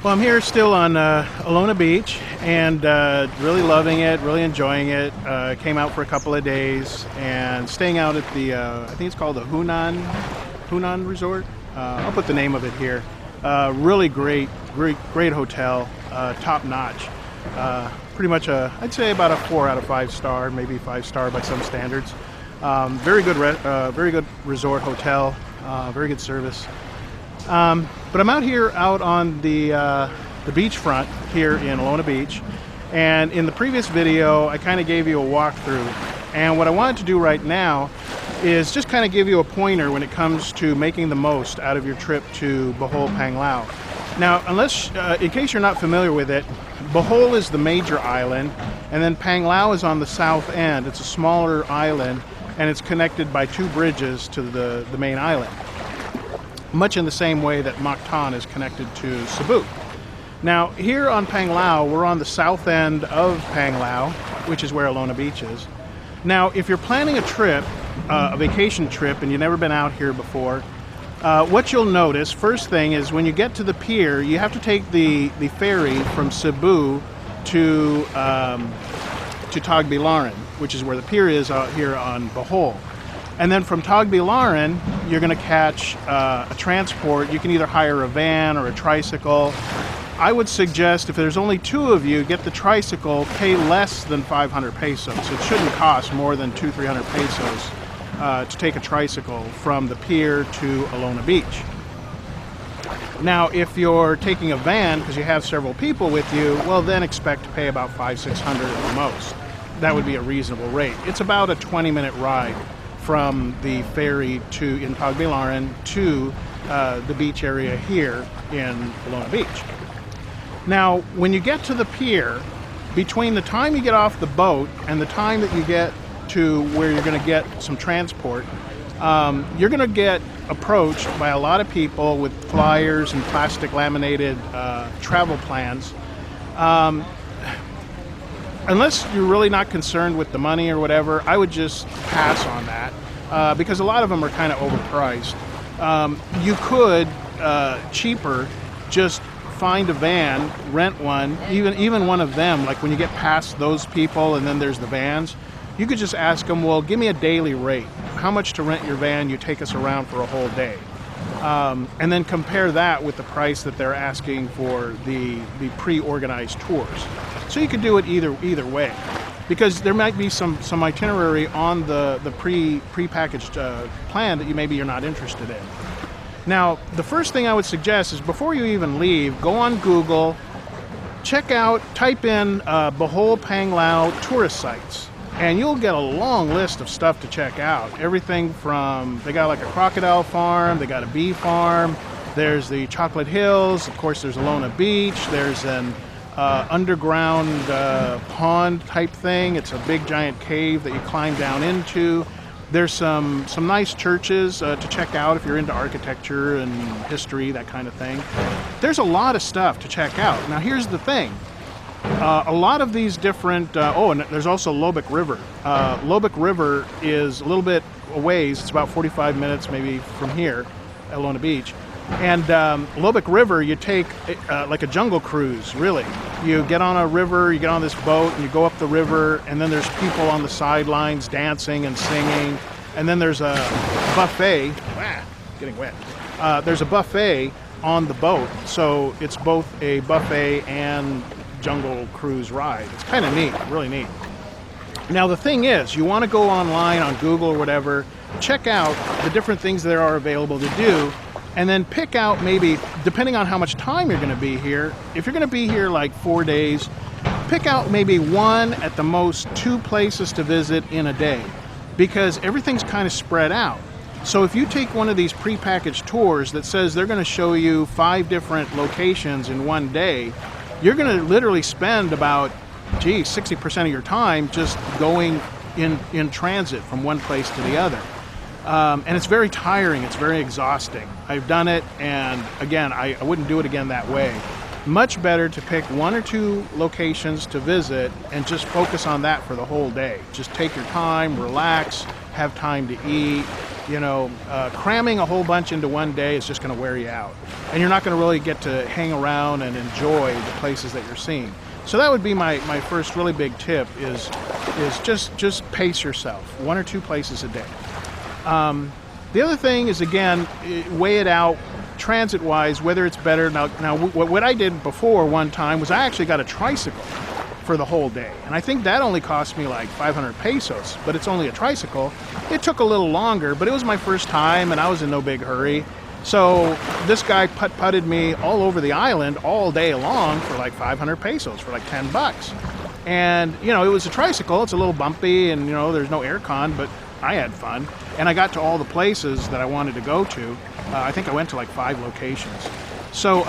Well, I'm here still on Alona Beach and really loving it, really enjoying it. Came out for a couple of days and staying out at the, I think it's called the Hunan Resort. I'll put the name of it here. Really great hotel, top notch. Pretty much I'd say about a 4 out of 5 star, maybe 5 star by some standards. Very good resort hotel, very good service. But I'm out here out on the beachfront here in Alona Beach, and in the previous video I kind of gave you a walkthrough, and what I wanted to do right now is just kind of give you a pointer when it comes to making the most out of your trip to Bohol, Panglao. Now, in case you're not familiar with it, Bohol is the major island, and then Panglao is on the south end. It's a smaller island, and it's connected by 2 bridges to the main island, much in the same way that Mactan is connected to Cebu. Now, here on Panglao, we're on the south end of Panglao, which is where Alona Beach is. Now, if you're planning a trip, a vacation trip, and you've never been out here before, what you'll notice, first thing is when you get to the pier, you have to take the ferry from Cebu to Tagbilaran, which is where the pier is out here on Bohol. And then from Tagbilaran, you're going to catch a transport. You can either hire a van or a tricycle. I would suggest if there's only 2 of you, get the tricycle, pay less than 500 pesos. It shouldn't cost more than 200-300 pesos to take a tricycle from the pier to Alona Beach. Now, if you're taking a van because you have several people with you, well, then expect to pay about $500-600 at the most. That would be a reasonable rate. It's about a 20-minute ride from the ferry in Tagbilaran to the beach area here in Alona Beach. Now, when you get to the pier, between the time you get off the boat and the time that you get to where you're going to get some transport, you're going to get approached by a lot of people with flyers and plastic laminated travel plans. Unless you're really not concerned with the money or whatever, I would just pass on that because a lot of them are kind of overpriced. You could, cheaper, just find a van, rent one, even one of them, like when you get past those people and then there's the vans, you could just ask them, well, give me a daily rate. How much to rent your van? You take us around for a whole day. And then compare that with the price that they're asking for the pre-organized tours. So you could do it either way, because there might be some itinerary on the pre-packaged plan that maybe you're not interested in. Now, the first thing I would suggest is before you even leave, go on Google, type in Bohol Panglao tourist sites, and you'll get a long list of stuff to check out. Everything from, they got like a crocodile farm, they got a bee farm, there's the Chocolate Hills, of course there's Alona Beach, there's an underground pond type thing. It's a big giant cave that you climb down into. There's some nice churches to check out if you're into architecture and history, that kind of thing. There's a lot of stuff to check out. Now here's the thing. A lot of these different, and there's also Lobic River. Lobic River is a little bit a ways, it's about 45 minutes maybe from here, at Alona Beach. And Lobic River, you take like a jungle cruise, really. You get on a river, you get on this boat, and you go up the river, and then there's people on the sidelines dancing and singing. And then there's a buffet, getting wet. There's a buffet on the boat, so it's both a buffet and jungle cruise ride. It's kind of neat, really neat. Now the thing is, you want to go online on Google or whatever, check out the different things there are available to do, and then pick out maybe, depending on how much time you're going to be here, if you're going to be here like 4 days, pick out maybe 1 at the most 2 places to visit in a day, because everything's kind of spread out. So if you take one of these prepackaged tours that says they're going to show you 5 different locations in 1 day, you're going to literally spend about, 60% of your time just going in transit from one place to the other. And it's very tiring, it's very exhausting. I've done it, and again, I wouldn't do it again that way. Much better to pick 1 or 2 locations to visit and just focus on that for the whole day. Just take your time, relax, have time to eat, Cramming a whole bunch into one day is just going to wear you out, and you're not going to really get to hang around and enjoy the places that you're seeing. So that would be my first really big tip is just pace yourself, 1 or 2 places a day. The other thing is, again, weigh it out transit-wise, whether it's better. Now what I did before one time was I actually got a tricycle for the whole day, and I think that only cost me like 500 pesos, but it's only a tricycle. It took a little longer, but it was my first time, and I was in no big hurry. So this guy putted me all over the island all day long for like 500 pesos, for like 10 bucks. And, it was a tricycle. It's a little bumpy, and, there's no aircon, but I had fun. And I got to all the places that I wanted to go to. I think I went to like 5 locations. So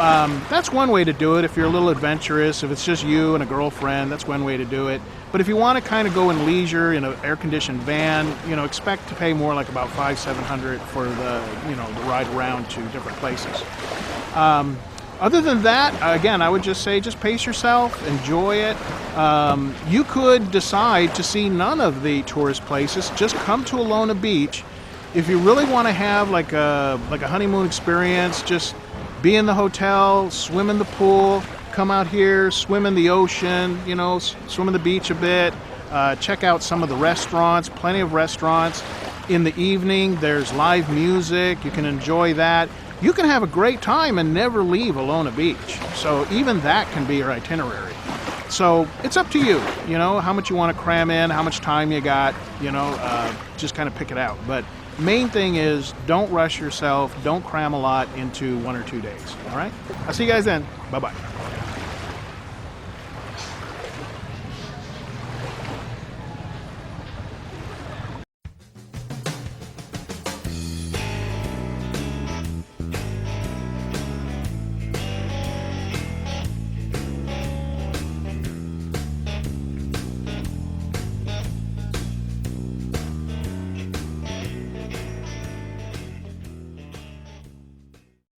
that's one way to do it if you're a little adventurous. If it's just you and a girlfriend, that's one way to do it. But if you want to kind of go in leisure in an air-conditioned van, expect to pay more, like about $500-700 for the ride around to different places. Other than that, again, I would just say just pace yourself, enjoy it. You could decide to see none of the tourist places. Just come to Alona Beach. If you really want to have like a honeymoon experience, just be in the hotel, swim in the pool, come out here, swim in the ocean, swim in the beach a bit, check out some of the restaurants, plenty of restaurants. In the evening, there's live music. You can enjoy that. You can have a great time and never leave Alona Beach. So even that can be your itinerary. So it's up to you, how much you want to cram in, how much time you got, just kind of pick it out. But main thing is don't rush yourself, don't cram a lot into 1 or 2 days. All right? I'll see you guys then. Bye-bye.